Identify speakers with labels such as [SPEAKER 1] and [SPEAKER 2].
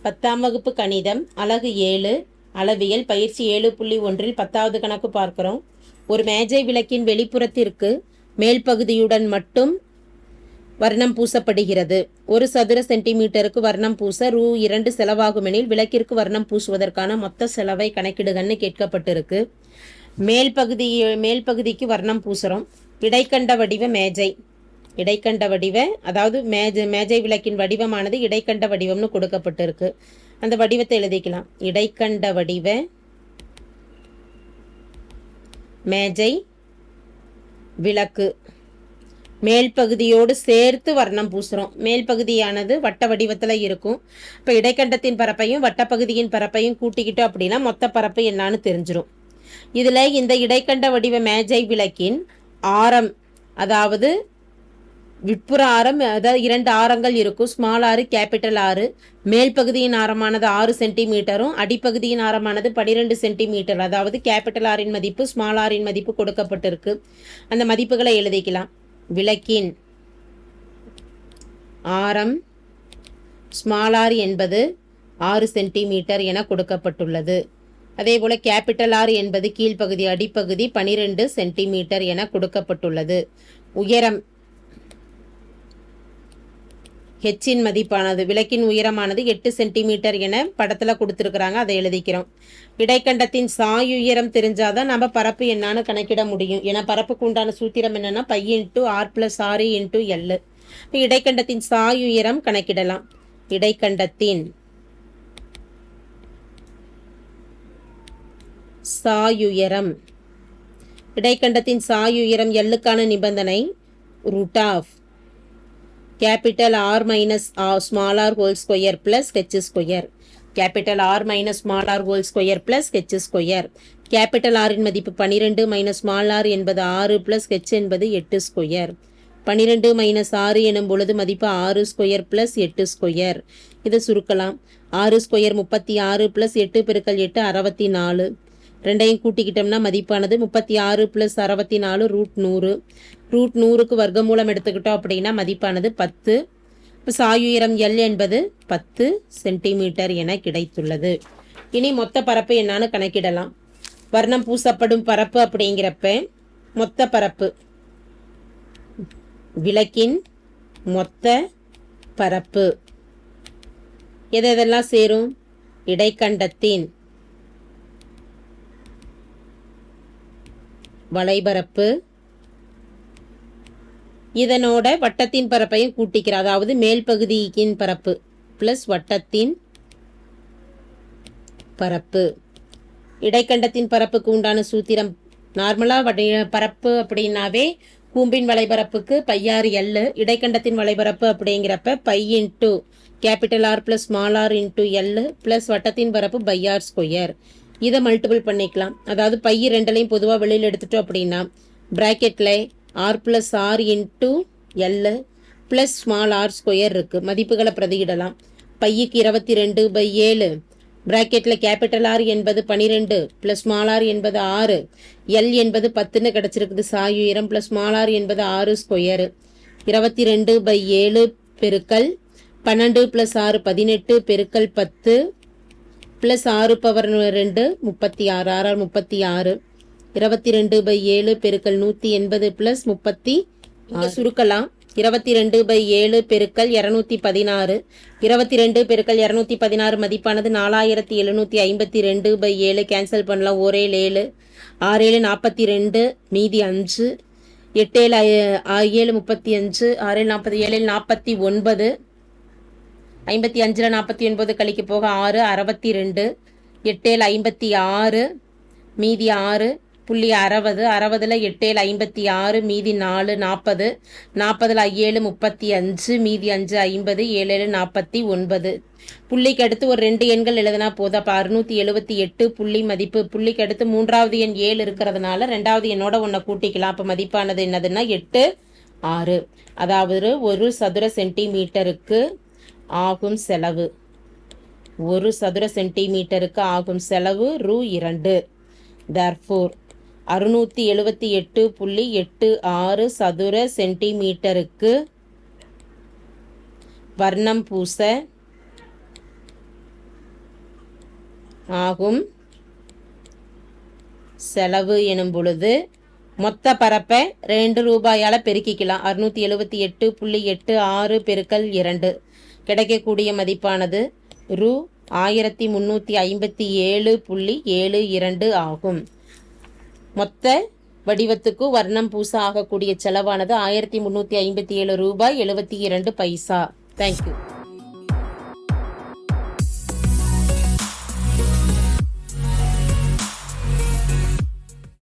[SPEAKER 1] 10ஆம் வகுப்பு கணிதம் அலகு 7 அளவியல் பயிற்சி 7.1 10வது கணக்கு பார்க்கிறோம். ஒரு மேஜை விளக்கின் வெளிப்புறத்திற்கு மேல் பகுதியுடன் மட்டும் வர்ணம் பூசப்படுகிறது. ஒரு சதுர சென்டிமீட்டருக்கு வர்ணம் பூச ரூ. 2 செலவாகுமெனில் விளக்கிற்கு வர்ணம் பூசுவதற்கான மொத்த செலவை கணக்கிடுகன்னு கேட்கப்பட்டிருக்கு. மேல் பகுதிக்கு வர்ணம் பூசுறோம். இடைக்கண்ட வடிவ மேஜை, இடைக்கண்ட வடிவ அதாவது மேஜை விளக்கின் வடிவமானது இடைக்கண்ட வடிவம்னு கொடுக்கப்பட்டிருக்கு. அந்த வடிவத்தை எழுதிக்கலாம். இடைக்கண்ட வடிவ மேஜை விளக்கு மேல் பகுதியோடு சேர்த்து வர்ணம் பூசுறோம். மேல் பகுதியானது வட்ட வடிவத்தில் இருக்கும். இப்போ இடைக்கண்டத்தின் பரப்பையும் வட்டப்பகுதியின் பரப்பையும் கூட்டிக்கிட்டோம் அப்படின்னா மொத்த பரப்பு என்னான்னு தெரிஞ்சிடும். இதில் இந்த இடைக்கண்ட வடிவ மேஜை விளக்கின் ஆரம், அதாவது விட்புற ஆரம், அதாவது 2 ஆரங்கள் இருக்கும். ஸ்மால் ஆறு, கேபிட்டல் ஆறு. மேல் பகுதியின் ஆரமானது 6 சென்டிமீட்டரும் அடிப்பகுதியின் ஆரமானது 12 சென்டிமீட்டர். அதாவது கேபிட்டல் ஆரின் மதிப்பு ஸ்மால் ஆரின் மதிப்பு கொடுக்கப்பட்டிருக்கு. அந்த மதிப்புகளை எழுதிக்கலாம். விளக்கின் ஆரம் ஸ்மால் ஆர் என்பது 6 சென்டிமீட்டர் என கொடுக்கப்பட்டுள்ளது. அதே போல கேபிட்டல் ஆர் என்பது கீழ்ப்பகுதி அடிப்பகுதி 12 சென்டிமீட்டர் என கொடுக்கப்பட்டுள்ளது. உயரம் ஹெச்சின் மதிப்பானது, விளக்கின் உயரமானது 8 சென்டிமீட்டர் என படத்தில் கொடுத்துருக்குறாங்க. அதை எழுதிக்கிறோம். இடைக்கண்டத்தின் சாயுயரம் தெரிஞ்சாதான் நம்ம பரப்பு என்னான்னு கணக்கிட முடியும். ஏன்னா பரப்புக்கு உண்டான சூத்திரம் என்னன்னா π × r+r × L. இப்போ இடைக்கண்டத்தின் சாயுயரம் கணக்கிடலாம். இடைக்கண்டத்தின் சாயுயரம், இடைக்கண்டத்தின் சாயுயரம் Lக்கான நிபந்தனை √, capital R minus small r whole square plus h square. capital R minus small r whole square plus h square. capital R இன் மதிப்பு 12 minus small r என்பது 6 plus h என்பது 8 square. 12 minus 6 எனும் பொழுது மதிப்பு 6 square plus 8 square. இதை சுருக்கலாம். 6 square 36 plus 8 பெருக்கல் 8 64. ரெண்டையும் கூட்டிக்கிட்டோம்னா மதிப்பானது 36 plus 64 √100. √100க்கு வர்க்கமூலம் எடுத்துக்கிட்டோம் அப்படின்னா மதிப்பானது 10. இப்போ சாயுயரம் L என்பது 10 சென்டிமீட்டர் என கிடைத்துள்ளது. இனி மொத்த பரப்பு என்னான்னு கணக்கிடலாம். வர்ணம் பூசப்படும் பரப்பு அப்படிங்கிறப்ப மொத்த பரப்பு, விளக்கின் மொத்த பரப்பு எதெல்லாம் சேரும்? இடைக்கண்டத்தின் வளைபரப்பு, இதனோட வட்டத்தின் பரப்பையும் கூட்டிக்கிறோம். அதாவது மேல் பகுதியின் பரப்பு பிளஸ் வட்டத்தின் பரப்பு. இடைக்கண்டத்தின் பரப்புக்கு உண்டான சூத்திரம் நார்மலாக பரப்பு அப்படின்னாவே கூம்பின் வளைபரப்புக்கு πr/L. இடைக்கண்டத்தின் வளைபரப்பு அப்படிங்கிறப்ப π × capital R + small r × L plus வட்டத்தின் பரப்பு πr². இதை மல்டிபிள் பண்ணிக்கலாம். அதாவது π ரெண்டுலையும் பொதுவாக வெளியில் எடுத்துட்டோம் அப்படின்னா ப்ராக்கெட்டில் r+r × L plus small r² இருக்குது. மதிப்புகளை பிரதியிடலாம். πக்கு 22/7, ப்ராக்கெட்டில் கேபிட்டல் R என்பது 12 ப்ளஸ் ஸ்மால் r என்பது 6, L என்பது 10ன்னு கிடச்சிருக்குது சாயுயரம், ப்ளஸ் ஸ்மால் r என்பது 6². 22/7 பெருக்கல் 12 + 6 18 பெருக்கல் 10 ப்ளஸ் 6^2 36, 6 36. 22/7 பெருக்கல் 180 ப்ளஸ் 36 சுருக்கலாம். 22/7 பெருக்கல் 216. 22 பெருக்கல் 216 மதிப்பானது 4752/7. கேன்சல் பண்ணலாம். 1 7 6 7 42, மீதி 5. 8 7 35, 6 47 49. 55ல் 49 கழிக்க போக 6 62. 8 56, மீதி 6. புள்ளி 60. 60ல் 8 56, மீதி 4 40. 40ல் 7 35, மீதி 5 50. 7 49. புள்ளிக்கு அடுத்து ஒரு 2 எண்கள் எழுதினா போதும். அப்போ 678 புள்ளி மதிப்பு. புள்ளிக்கு அடுத்து 3வது எண் 7 இருக்கிறதுனால 2வது எண்ணோட ஒன்றை கூட்டிக்கலாம். அப்போ மதிப்பானது என்னதுன்னா 8 6. அதாவது ஒரு சதுர சென்டிமீட்டருக்கு ஆகும் செலவு, ஒரு சதுர சென்டிமீட்டருக்கு ஆகும் செலவு ரூ. 2. therefore 678.86 சதுர சென்டிமீட்டருக்கு வர்ணம் பூச ஆகும் செலவு எனும் பொழுது மொத்த பரப்பை 2 ரூபாயால் பெருக்கிக்கலாம். 678.86 பெருக்கல் 2 கிடைக்கக்கூடிய மதிப்பானது ரூ 1357.72 ஆகும். மொத்த வடிவத்துக்கு வர்ணம் பூச ஆகக்கூடிய செலவானது 1357 ரூபாய் 72 பைசா. தேங்க்யூ.